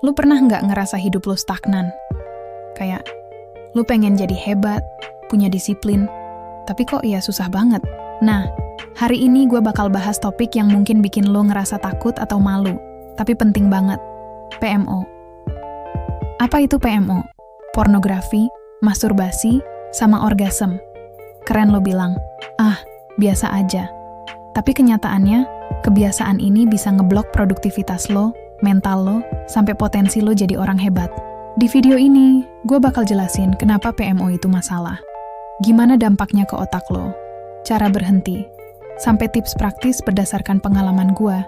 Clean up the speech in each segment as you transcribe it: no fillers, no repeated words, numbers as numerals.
Lu pernah nggak ngerasa hidup lu stagnan? Kayak, lu pengen jadi hebat, punya disiplin, tapi kok ya susah banget. Nah, hari ini gue bakal bahas topik yang mungkin bikin lu ngerasa takut atau malu, tapi penting banget. PMO. Apa itu PMO? Pornografi, masturbasi, sama orgasme. Keren lo bilang, biasa aja. Tapi kenyataannya, kebiasaan ini bisa ngeblok produktivitas lo, mental lo, sampai potensi lo jadi orang hebat. Di video ini, gue bakal jelasin kenapa PMO itu masalah. Gimana dampaknya ke otak lo, cara berhenti, sampai tips praktis berdasarkan pengalaman gue,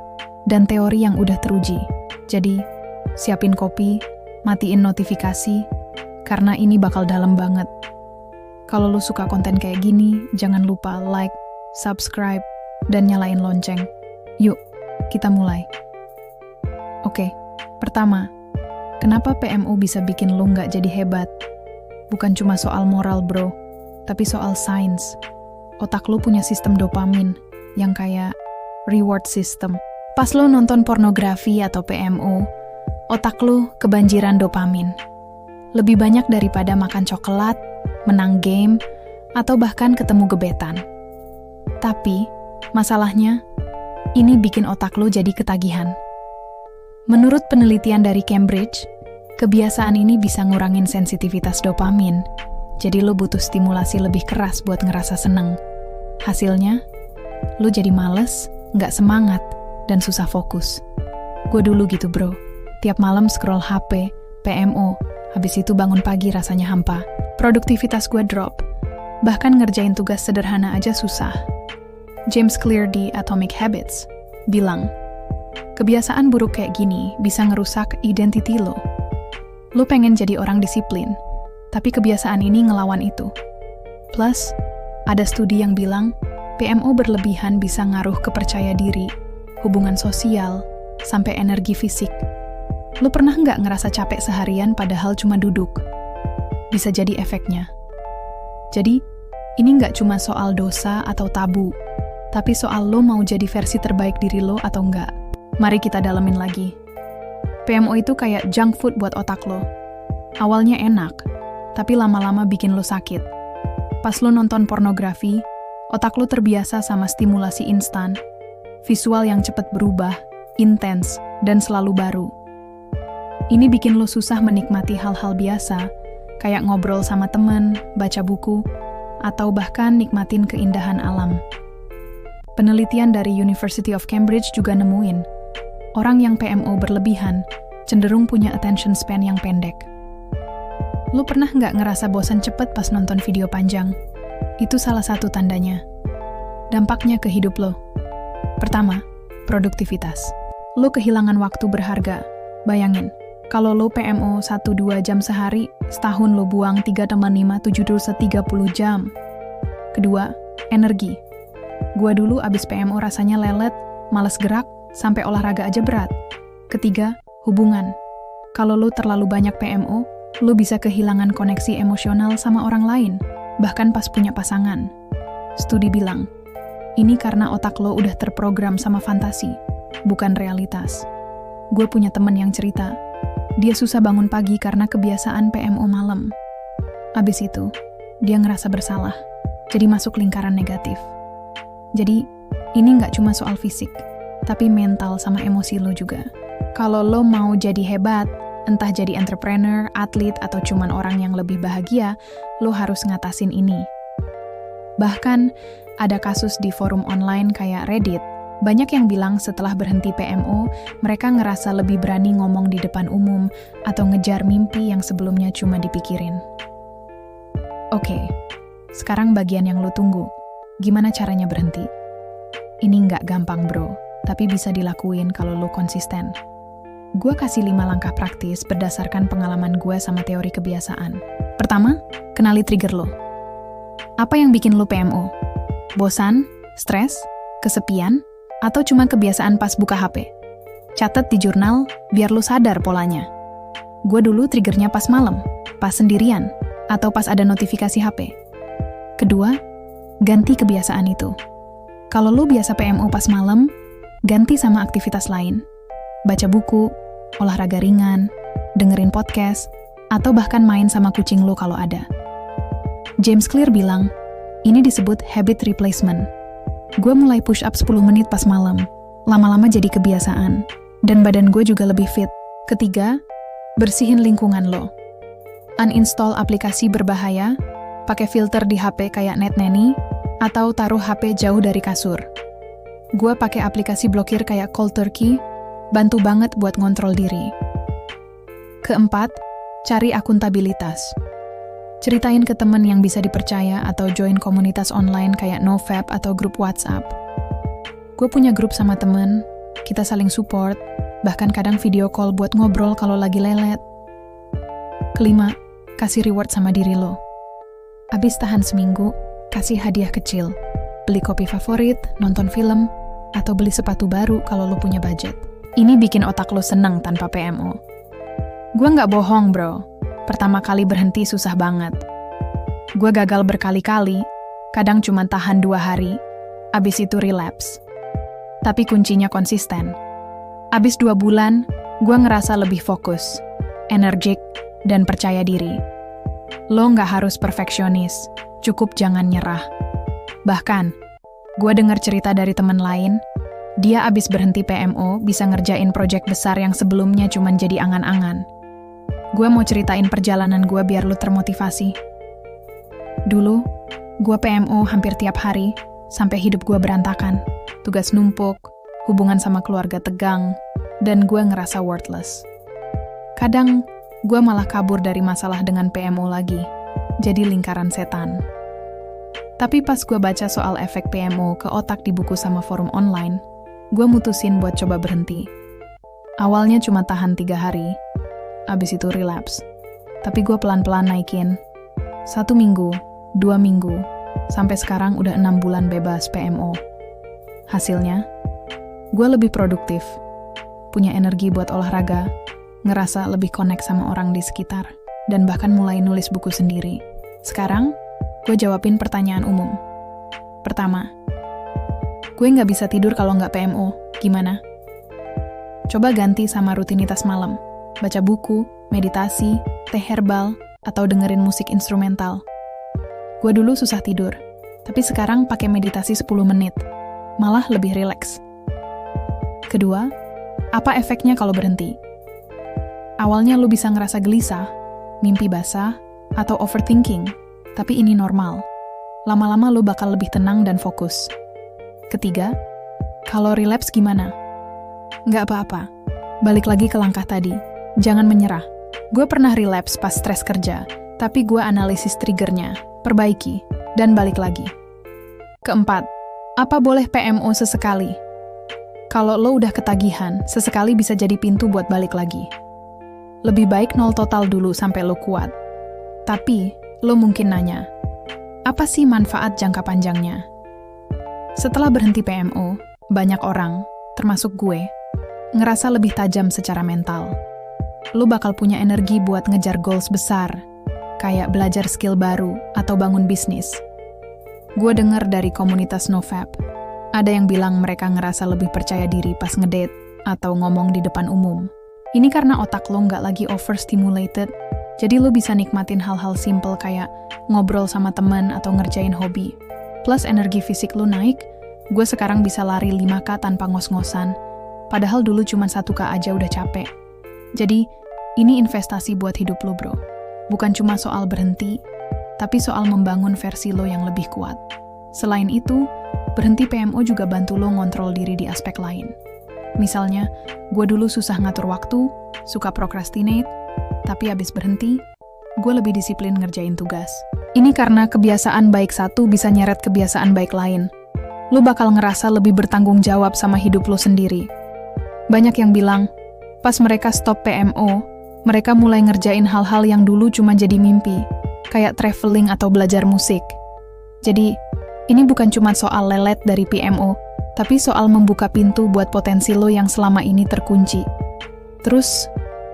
dan teori yang udah teruji. Jadi, siapin kopi, matiin notifikasi, karena ini bakal dalam banget. Kalau lo suka konten kayak gini, jangan lupa like, subscribe, dan nyalain lonceng. Yuk, kita mulai. Oke, pertama, kenapa PMO bisa bikin lo nggak jadi hebat? Bukan cuma soal moral bro, tapi soal sains. Otak lo punya sistem dopamin, yang kayak reward system. Pas lo nonton pornografi atau PMO, otak lo kebanjiran dopamin. Lebih banyak daripada makan coklat, menang game, atau bahkan ketemu gebetan. Tapi, masalahnya, ini bikin otak lo jadi ketagihan. Menurut penelitian dari Cambridge, kebiasaan ini bisa ngurangin sensitivitas dopamin, jadi lo butuh stimulasi lebih keras buat ngerasa seneng. Hasilnya, lo jadi males, nggak semangat, dan susah fokus. Gue dulu gitu bro, tiap malam scroll HP, PMO, habis itu bangun pagi rasanya hampa. Produktivitas gue drop, bahkan ngerjain tugas sederhana aja susah. James Clear di Atomic Habits bilang, kebiasaan buruk kayak gini bisa ngerusak identity lo. Lo pengen jadi orang disiplin, tapi kebiasaan ini ngelawan itu. Plus, ada studi yang bilang, PMO berlebihan bisa ngaruh ke percaya diri, hubungan sosial, sampai energi fisik. Lo pernah nggak ngerasa capek seharian padahal cuma duduk? Bisa jadi efeknya. Jadi, ini nggak cuma soal dosa atau tabu, tapi soal lo mau jadi versi terbaik diri lo atau nggak. Mari kita dalemin lagi. PMO itu kayak junk food buat otak lo. Awalnya enak, tapi lama-lama bikin lo sakit. Pas lo nonton pornografi, otak lo terbiasa sama stimulasi instan, visual yang cepat berubah, intens, dan selalu baru. Ini bikin lo susah menikmati hal-hal biasa, kayak ngobrol sama temen, baca buku, atau bahkan nikmatin keindahan alam. Penelitian dari University of Cambridge juga nemuin, orang yang PMO berlebihan cenderung punya attention span yang pendek. Lo pernah nggak ngerasa bosan cepet pas nonton video panjang? Itu salah satu tandanya. Dampaknya ke hidup lo. Pertama, produktivitas. Lo kehilangan waktu berharga. Bayangin, kalau lo PMO 1-2 jam sehari, setahun lo buang 3,5-7-30 jam. Kedua, energi. Gua dulu abis PMO rasanya lelet, malas gerak, sampai olahraga aja berat. Ketiga, hubungan. Kalau lo terlalu banyak PMO, lo bisa kehilangan koneksi emosional sama orang lain, bahkan pas punya pasangan. Studi bilang, ini karena otak lo udah terprogram sama fantasi, bukan realitas. Gue punya temen yang cerita, dia susah bangun pagi karena kebiasaan PMO malam. Abis itu, dia ngerasa bersalah, jadi masuk lingkaran negatif. Jadi, ini nggak cuma soal fisik, tapi mental sama emosi lo juga. Kalau lo mau jadi hebat, entah jadi entrepreneur, atlet, atau cuman orang yang lebih bahagia, lo harus ngatasin ini. Bahkan, ada kasus di forum online kayak Reddit, banyak yang bilang setelah berhenti PMO, mereka ngerasa lebih berani ngomong di depan umum atau ngejar mimpi yang sebelumnya cuma dipikirin. Oke, sekarang bagian yang lo tunggu. Gimana caranya berhenti? Ini nggak gampang bro, tapi bisa dilakuin kalau lo konsisten. Gue kasih 5 langkah praktis berdasarkan pengalaman gue sama teori kebiasaan. Pertama, kenali trigger lo. Apa yang bikin lo PMO? Bosan? Stres? Kesepian? Atau cuma kebiasaan pas buka HP? Catat di jurnal, biar lo sadar polanya. Gue dulu triggernya pas malam, pas sendirian, atau pas ada notifikasi HP. Kedua, ganti kebiasaan itu. Kalau lo biasa PMO pas malam, ganti sama aktivitas lain. Baca buku, olahraga ringan, dengerin podcast, atau bahkan main sama kucing lo kalau ada. James Clear bilang, ini disebut habit replacement. Gue mulai push up 10 menit pas malam, lama-lama jadi kebiasaan, dan badan gue juga lebih fit. Ketiga, bersihin lingkungan lo. Uninstall aplikasi berbahaya, pakai filter di HP kayak NetNanny, atau taruh HP jauh dari kasur. Gue pakai aplikasi blokir kayak Cold Turkey, bantu banget buat ngontrol diri. Keempat, cari akuntabilitas. Ceritain ke temen yang bisa dipercaya atau join komunitas online kayak NoFap atau grup WhatsApp. Gue punya grup sama temen, kita saling support, bahkan kadang video call buat ngobrol kalau lagi lelet. Kelima, kasih reward sama diri lo. Abis tahan seminggu, kasih hadiah kecil. Beli kopi favorit, nonton film, atau beli sepatu baru kalau lo punya budget. Ini bikin otak lo seneng tanpa PMO. Gue nggak bohong bro, pertama kali berhenti susah banget. Gue gagal berkali-kali, kadang cuma tahan 2 hari, abis itu relapse. Tapi kuncinya konsisten. Abis 2 bulan, gue ngerasa lebih fokus, energik, dan percaya diri. Lo nggak harus perfeksionis, cukup jangan nyerah. Bahkan, gue dengar cerita dari temen lain, dia abis berhenti PMO bisa ngerjain proyek besar yang sebelumnya cuma jadi angan-angan. Gue mau ceritain perjalanan gue biar lo termotivasi. Dulu, gue PMO hampir tiap hari, sampai hidup gue berantakan. Tugas numpuk, hubungan sama keluarga tegang, dan gue ngerasa worthless. Kadang, gue malah kabur dari masalah dengan PMO lagi, jadi lingkaran setan. Tapi pas gue baca soal efek PMO ke otak di buku sama forum online, gue mutusin buat coba berhenti. Awalnya cuma tahan 3 hari, abis itu relapse. Tapi gue pelan-pelan naikin. 1 minggu, 2 minggu, sampai sekarang udah 6 bulan bebas PMO. Hasilnya, gue lebih produktif, punya energi buat olahraga, ngerasa lebih connect sama orang di sekitar, dan bahkan mulai nulis buku sendiri. Sekarang, gue jawabin pertanyaan umum. Pertama, gue nggak bisa tidur kalau nggak PMO, gimana? Coba ganti sama rutinitas malam, baca buku, meditasi, teh herbal, atau dengerin musik instrumental. Gue dulu susah tidur, tapi sekarang pakai meditasi 10 menit, malah lebih rileks. Kedua, apa efeknya kalau berhenti? Awalnya lo bisa ngerasa gelisah, mimpi basah, atau overthinking, tapi ini normal. Lama-lama lo bakal lebih tenang dan fokus. Ketiga, kalau relapse gimana? Nggak apa-apa. Balik lagi ke langkah tadi. Jangan menyerah. Gue pernah relapse pas stres kerja, tapi gue analisis triggernya, perbaiki, dan balik lagi. Keempat, apa boleh PMO sesekali? Kalau lo udah ketagihan, sesekali bisa jadi pintu buat balik lagi. Lebih baik nol total dulu sampai lo kuat. Tapi, lo mungkin nanya, apa sih manfaat jangka panjangnya? Setelah berhenti PMO, banyak orang, termasuk gue, ngerasa lebih tajam secara mental. Lo bakal punya energi buat ngejar goals besar, kayak belajar skill baru atau bangun bisnis. Gue denger dari komunitas NoFap, ada yang bilang mereka ngerasa lebih percaya diri pas ngedate atau ngomong di depan umum. Ini karena otak lo nggak lagi overstimulated, jadi lo bisa nikmatin hal-hal simple kayak ngobrol sama teman atau ngerjain hobi. Plus energi fisik lo naik, gue sekarang bisa lari 5K tanpa ngos-ngosan, padahal dulu cuma 1K aja udah capek. Jadi, ini investasi buat hidup lo bro. Bukan cuma soal berhenti, tapi soal membangun versi lo yang lebih kuat. Selain itu, berhenti PMO juga bantu lo ngontrol diri di aspek lain. Misalnya, gue dulu susah ngatur waktu, suka procrastinate, tapi abis berhenti, gue lebih disiplin ngerjain tugas. Ini karena kebiasaan baik satu bisa nyeret kebiasaan baik lain. Lo bakal ngerasa lebih bertanggung jawab sama hidup lo sendiri. Banyak yang bilang, pas mereka stop PMO, mereka mulai ngerjain hal-hal yang dulu cuma jadi mimpi, kayak traveling atau belajar musik. Jadi, ini bukan cuma soal lelet dari PMO, tapi soal membuka pintu buat potensi lo yang selama ini terkunci. Terus,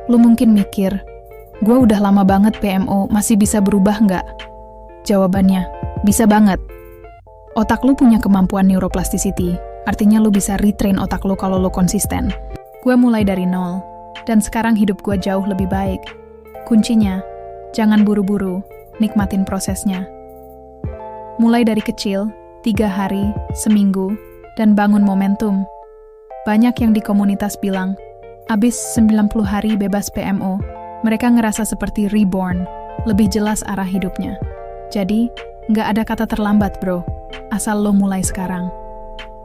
lo mungkin mikir, gue udah lama banget PMO, masih bisa berubah nggak? Jawabannya, bisa banget. Otak lo punya kemampuan neuroplasticity, artinya lo bisa retrain otak lo kalau lo konsisten. Gue mulai dari nol, Dan sekarang hidup gue jauh lebih baik. Kuncinya, jangan buru-buru, nikmatin prosesnya. Mulai dari kecil, 3 hari, seminggu, dan bangun momentum. Banyak yang di komunitas bilang, abis 90 hari bebas PMO, mereka ngerasa seperti reborn, lebih jelas arah hidupnya. Jadi, nggak ada kata terlambat bro, asal lo mulai sekarang.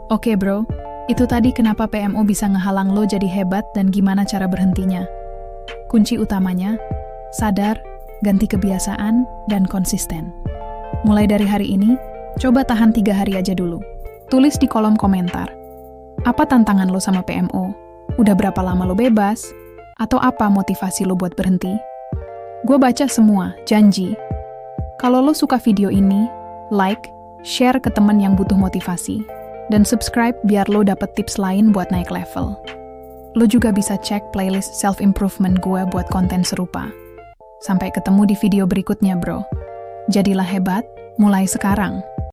Oke bro, itu tadi kenapa PMO bisa ngehalang lo jadi hebat dan gimana cara berhentinya. Kunci utamanya, sadar, ganti kebiasaan, dan konsisten. Mulai dari hari ini, coba tahan 3 hari aja dulu. Tulis di kolom komentar. Apa tantangan lo sama PMO? Udah berapa lama lo bebas? Atau apa motivasi lo buat berhenti? Gue baca semua, janji. Kalau lo suka video ini, like, share ke teman yang butuh motivasi, dan subscribe biar lo dapet tips lain buat naik level. Lo juga bisa cek playlist self-improvement gue buat konten serupa. Sampai ketemu di video berikutnya bro. Jadilah hebat, mulai sekarang.